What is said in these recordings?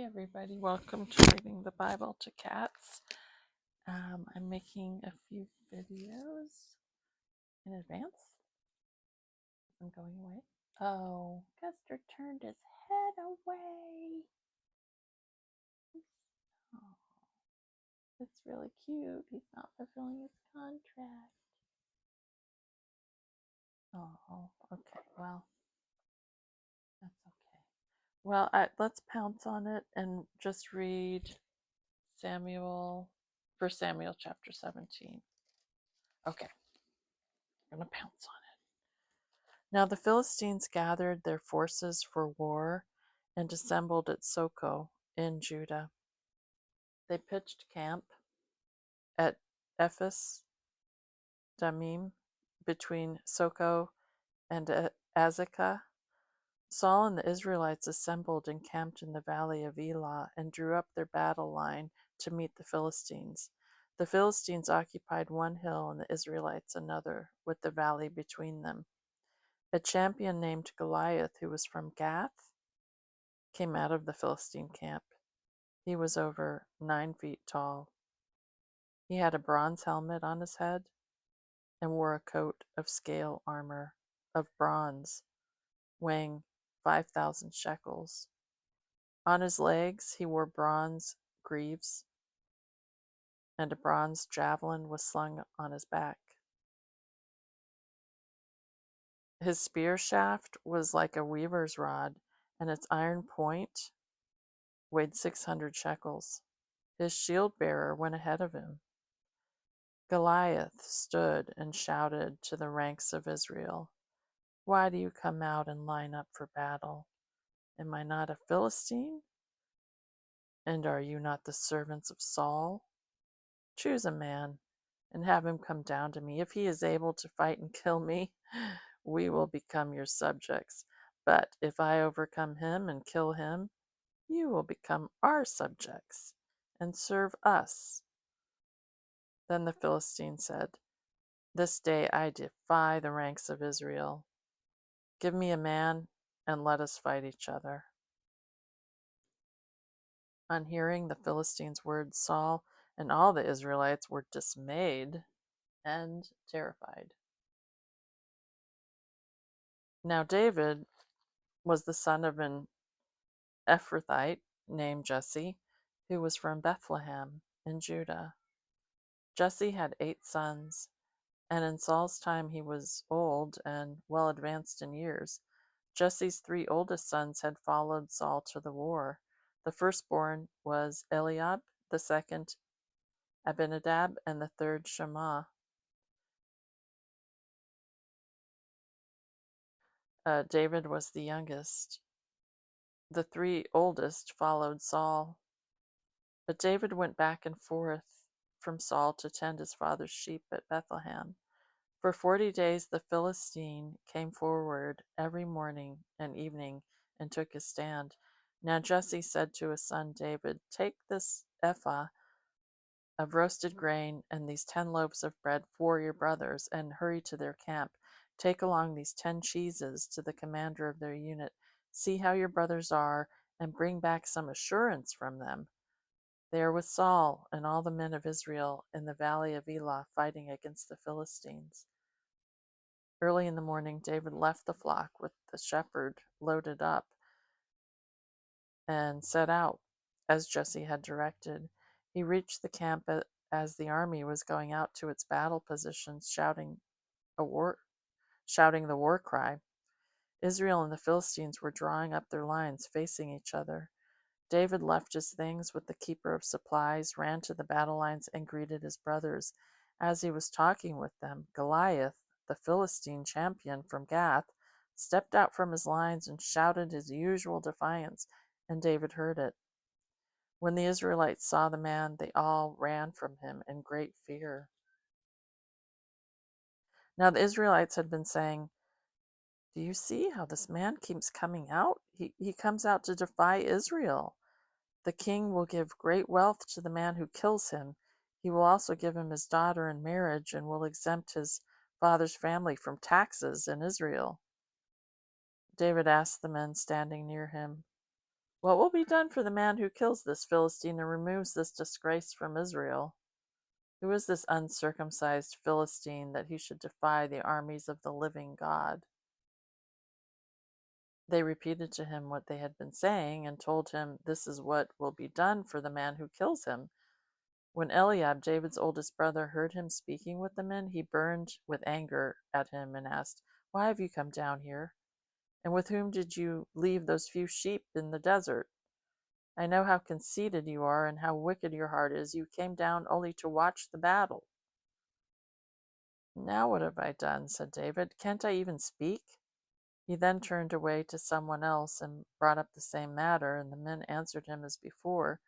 Hey everybody, welcome to Reading the Bible to Cats. I'm making a few videos in advance. I'm going away. Oh, Custer turned his head away. Oh, it's really cute. He's not fulfilling his contract. Oh, okay. Well, that's okay. Well, let's pounce on it and just read Samuel, 1 Samuel chapter 17. Okay, I'm going to pounce on it. Now the Philistines gathered their forces for war and assembled at Soko in Judah. They pitched camp at Ephes Damim between Soko and Azekah. Saul and the Israelites assembled and camped in the valley of Elah and drew up their battle line to meet the Philistines. The Philistines occupied one hill and the Israelites another, with the valley between them. A champion named Goliath, who was from Gath, came out of the Philistine camp. He was over 9 feet tall. He had a bronze helmet on his head and wore a coat of scale armor of bronze, weighing 5,000 shekels. On his legs he wore bronze greaves, and a bronze javelin was slung on his back. His spear shaft was like a weaver's rod, and its iron point weighed 600 shekels. His shield bearer went ahead of him. Goliath stood and shouted to the ranks of Israel, "Why do you come out and line up for battle? Am I not a Philistine? And are you not the servants of Saul? Choose a man and have him come down to me. If he is able to fight and kill me, we will become your subjects. But if I overcome him and kill him, you will become our subjects and serve us." Then the Philistine said, "This day I defy the ranks of Israel. Give me a man and let us fight each other." On hearing the Philistines' words, Saul and all the Israelites were dismayed and terrified. Now David was the son of an Ephrathite named Jesse, who was from Bethlehem in Judah. Jesse had 8 sons, and in Saul's time he was old and well advanced in years. Jesse's 3 oldest sons had followed Saul to the war. The firstborn was Eliab, the second Abinadab, and the third Shammah. David was the youngest. The 3 oldest followed Saul. But David went back and forth from Saul to tend his father's sheep at Bethlehem. For 40 days the Philistine came forward every morning and evening and took his stand. Now Jesse said to his son David, "Take this ephah of roasted grain and these 10 loaves of bread for your brothers, and hurry to their camp. Take along these 10 cheeses to the commander of their unit. See how your brothers are, and bring back some assurance from them. They are with Saul and all the men of Israel in the valley of Elah, fighting against the Philistines." Early in the morning David left the flock with the shepherd loaded up and set out, as Jesse had directed. He reached the camp as the army was going out to its battle positions, shouting the war cry. Israel and the Philistines were drawing up their lines, facing each other. David left his things with the keeper of supplies, ran to the battle lines, and greeted his brothers. As he was talking with them, Goliath, the Philistine champion from Gath, stepped out from his lines and shouted his usual defiance, and David heard it. When the Israelites saw the man, they all ran from him in great fear. Now the Israelites had been saying, "Do you see how this man keeps coming out? He comes out to defy Israel. The king will give great wealth to the man who kills him. He will also give him his daughter in marriage and will exempt his father's family from taxes in Israel." David asked the men standing near him, What will be done for the man who kills this Philistine and removes this disgrace from Israel? Who is this uncircumcised Philistine that he should defy the armies of the living God? They repeated to him what they had been saying and told him, this is what will be done for the man who kills him. When Eliab, David's oldest brother, heard him speaking with the men, he burned with anger at him and asked, why have you come down here? And with whom did you leave those few sheep in the desert? I know how conceited you are and how wicked your heart is. You came down only to watch the battle. Now what have I done? Said David. Can't I even speak? He then turned away to someone else and brought up the same matter, and the men answered him as before.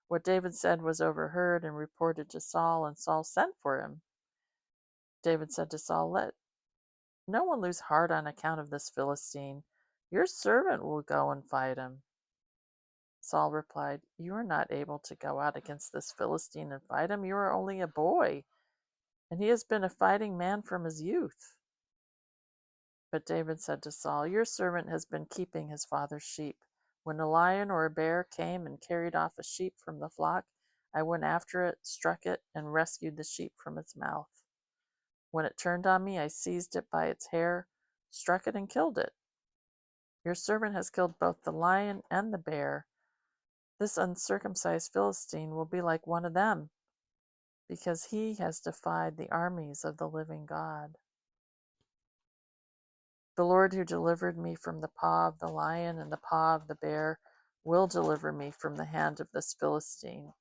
What David said was overheard and reported to Saul, and Saul sent for him. David said to Saul, let no one lose heart on account of this Philistine. Your servant will go and fight him. Saul replied, you are not able to go out against this Philistine and fight him. You are only a boy, and he has been a fighting man from his youth. But David said to Saul, your servant has been keeping his father's sheep. When a lion or a bear came and carried off a sheep from the flock, I went after it, struck it, and rescued the sheep from its mouth. When it turned on me, I seized it by its hair, struck it, and killed it. Your servant has killed both the lion and the bear. This uncircumcised Philistine will be like one of them, because he has defied the armies of the living God. The Lord who delivered me from the paw of the lion and the paw of the bear will deliver me from the hand of this Philistine.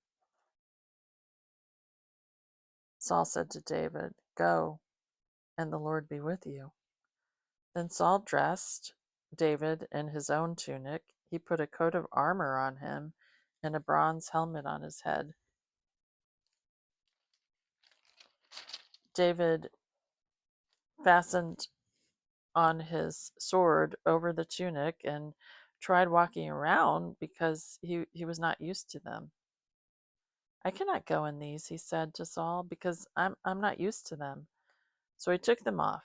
Saul said to David, go, and the Lord be with you. Then Saul dressed David in his own tunic. He put a coat of armor on him and a bronze helmet on his head. David fastened on his sword over the tunic and tried walking around because he was not used to them. I cannot go in these, he said to Saul, because I'm not used to them. So he took them off.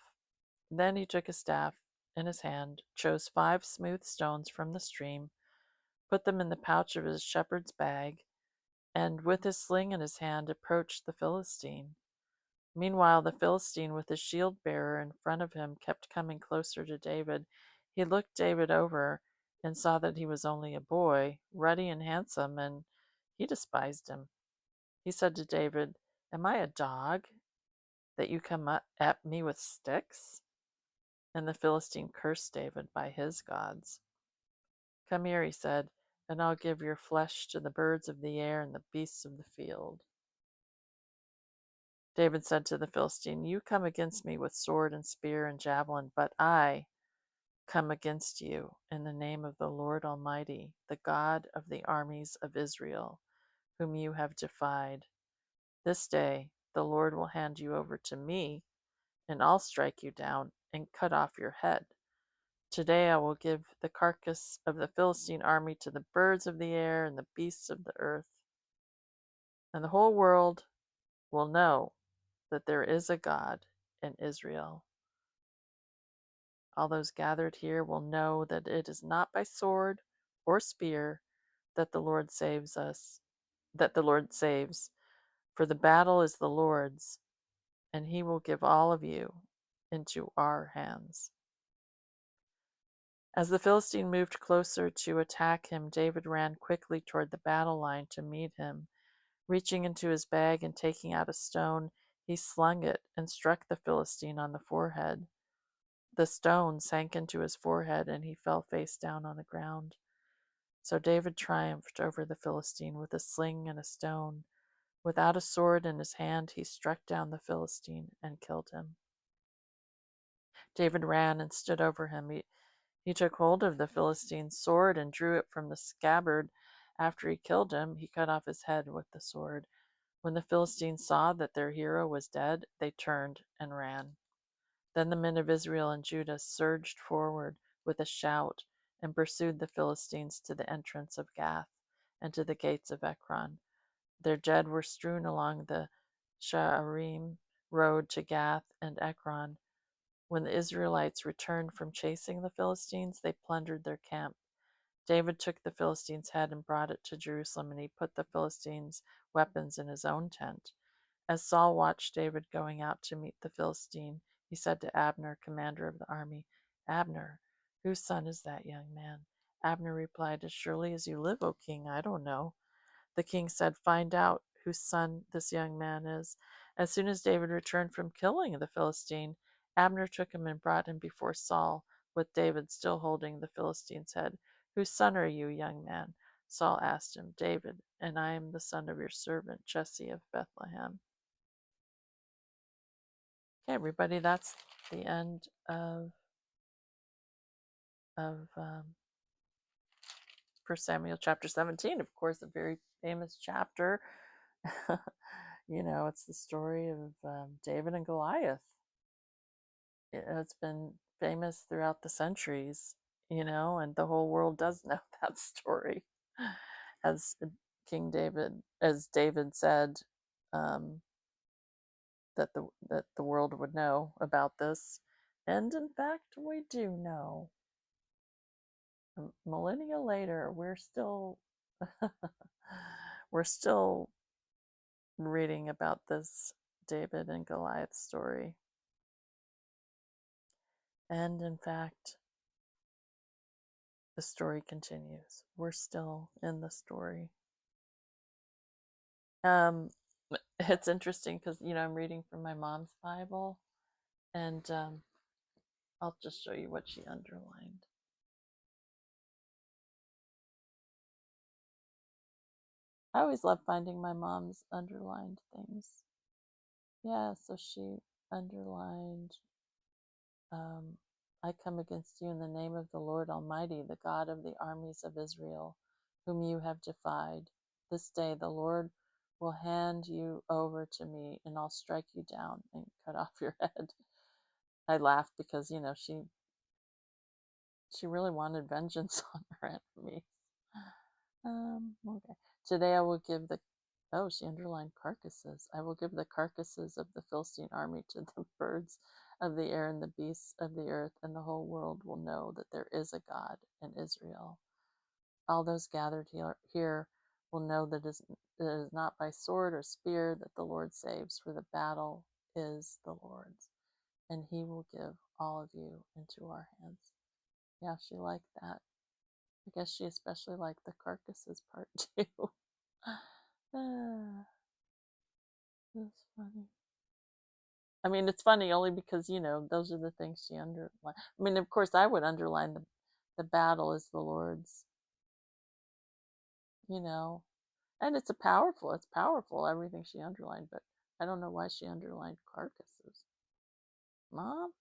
Then he took a staff in his hand, chose 5 smooth stones from the stream, put them in the pouch of his shepherd's bag, and with his sling in his hand approached the Philistine. Meanwhile, the Philistine with his shield bearer in front of him kept coming closer to David. He looked David over and saw that he was only a boy, ruddy and handsome, and he despised him. He said to David, am I a dog that you come at me with sticks? And the Philistine cursed David by his gods. Come here, he said, and I'll give your flesh to the birds of the air and the beasts of the field. David said to the Philistine, you come against me with sword and spear and javelin, but I come against you in the name of the Lord Almighty, the God of the armies of Israel, whom you have defied. This day the Lord will hand you over to me, and I'll strike you down and cut off your head. Today I will give the carcass of the Philistine army to the birds of the air and the beasts of the earth, and the whole world will know that there is a God in Israel. All those gathered here will know that it is not by sword or spear that the Lord saves us, that the Lord saves, for the battle is the Lord's, and he will give all of you into our hands. As the Philistine moved closer to attack him, David ran quickly toward the battle line to meet him. Reaching into his bag and taking out a stone, he slung it and struck the Philistine on the forehead. The stone sank into his forehead, and he fell face down on the ground. So David triumphed over the Philistine with a sling and a stone. Without a sword in his hand, he struck down the Philistine and killed him. David ran and stood over him. He took hold of the Philistine's sword and drew it from the scabbard. After he killed him, he cut off his head with the sword. When the Philistines saw that their hero was dead, they turned and ran. Then the men of Israel and Judah surged forward with a shout and pursued the Philistines to the entrance of Gath and to the gates of Ekron. Their dead were strewn along the Sha'arim road to Gath and Ekron. When the Israelites returned from chasing the Philistines, they plundered their camp. David took the Philistine's head and brought it to Jerusalem, and he put the Philistine's weapons in his own tent. As Saul watched David going out to meet the Philistine, he said to Abner, commander of the army, Abner, whose son is that young man? Abner replied, As surely as you live, O king, I don't know. The king said, Find out whose son this young man is. As soon as David returned from killing the Philistine, Abner took him and brought him before Saul, with David still holding the Philistine's head. Whose son are you, young man? Saul asked him, David, and I am the son of your servant Jesse of Bethlehem. Okay, everybody, that's the end of 1 Samuel chapter 17. Of course, a very famous chapter. It's the story of David and Goliath. It's been famous throughout the centuries, and the whole world does know that story. As as David said, um, that the world would know about this, and in fact, we do know. A millennia later, we're still reading about this David and Goliath story. And in fact, the story continues. We're still in the story. It's interesting because, I'm reading from my mom's Bible, and I'll just show you what she underlined. I always love finding my mom's underlined things. Yeah, so she underlined, I come against you in the name of the Lord Almighty, the God of the armies of Israel, whom you have defied. This day the Lord will hand you over to me, and I'll strike you down and cut off your head. I laughed because, she really wanted vengeance on her enemies. Okay. Today I will give she underlined carcasses. I will give the carcasses of the Philistine army to the birds of the air and the beasts of the earth, and the whole world will know that there is a God in Israel. All those gathered here will know that it is not by sword or spear that the Lord saves, for the battle is the Lord's, and he will give all of you into our hands. Yeah, she liked that. I guess she especially liked the carcasses part too. That's funny. I mean, it's funny only because, those are the things she underlined. I mean, of course, I would underline the battle is the Lord's, you know, and it's powerful, everything she underlined, but I don't know why she underlined carcasses. Mom?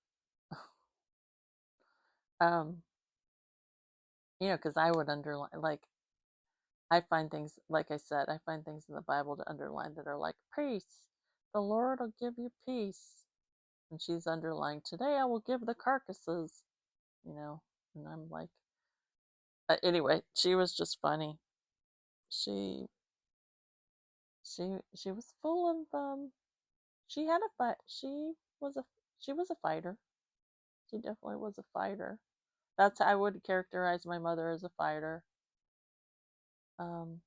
um, because I would underline, like, I find things, like I said, I find things in the Bible to underline that are like, peace. The Lord will give you peace. And she's underlying, today I will give the carcasses, and I'm like, anyway, she was just funny. She she was full of she had a fight. She was a fighter. She definitely was a fighter. That's how I would characterize my mother, as a fighter. Um,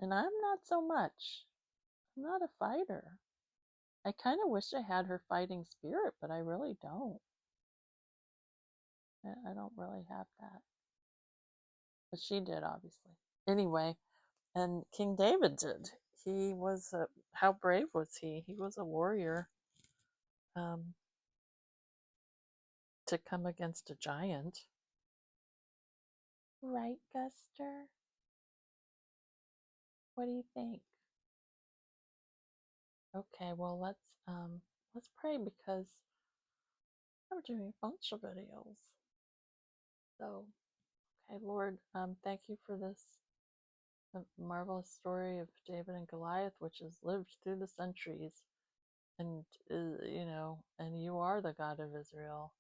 and I'm not so much. I'm not a fighter. I kind of wish I had her fighting spirit, but I really don't. I don't really have that. But she did, obviously. Anyway, and King David did. He was how brave was he? He was a warrior, um, to come against a giant. Right, Guster? What do you think? Okay, well, let's pray, because I'm doing a bunch of videos. So, okay, Lord, thank you for this marvelous story of David and Goliath, which has lived through the centuries, and and you are the God of Israel,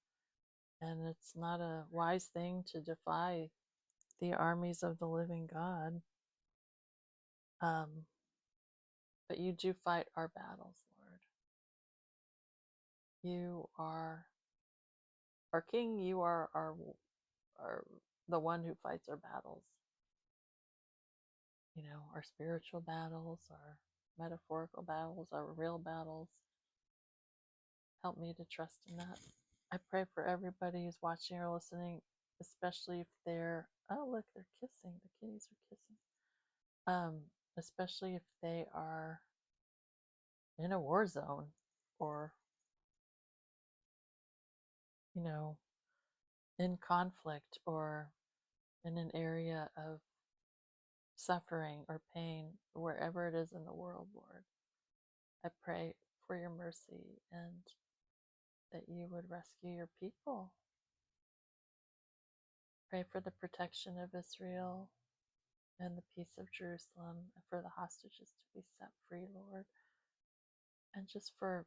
and it's not a wise thing to defy the armies of the living God. But you do fight our battles, Lord. You are our King. You are our the one who fights our battles, our spiritual battles, our metaphorical battles, our real battles. Help me to trust in that. I pray for everybody who's watching or listening, especially if oh, look, they're kissing. The kitties are kissing. Especially if they are in a war zone or, in conflict or in an area of suffering or pain, wherever it is in the world, Lord. I pray for your mercy and that you would rescue your people. Pray for the protection of Israel and the peace of Jerusalem, and for the hostages to be set free, Lord. And just for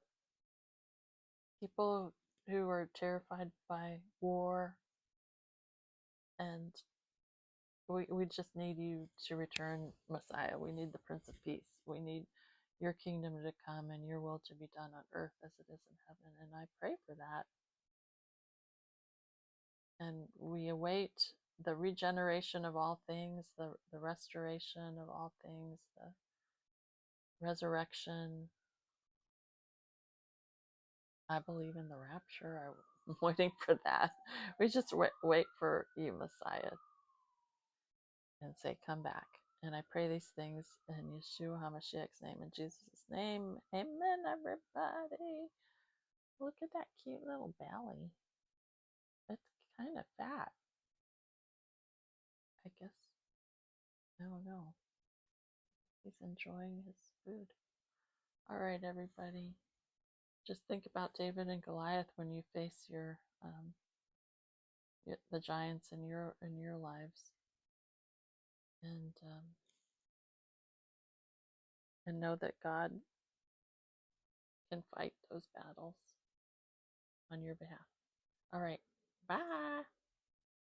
people who are terrified by war, and we just need you to return, Messiah. We need the Prince of Peace. We need your kingdom to come and your will to be done on earth as it is in heaven. And I pray for that. And we await the regeneration of all things, the restoration of all things, the resurrection. I believe in the rapture. I'm waiting for that. We just wait for you, Messiah, and say, come back. And I pray these things in Yeshua HaMashiach's name, in Jesus' name. Amen, everybody. Look at that cute little belly. It's kind of fat, I guess. I don't know. He's enjoying his food. All right, everybody. Just think about David and Goliath when you face the giants in your lives, and know that God can fight those battles on your behalf. All right. Bye.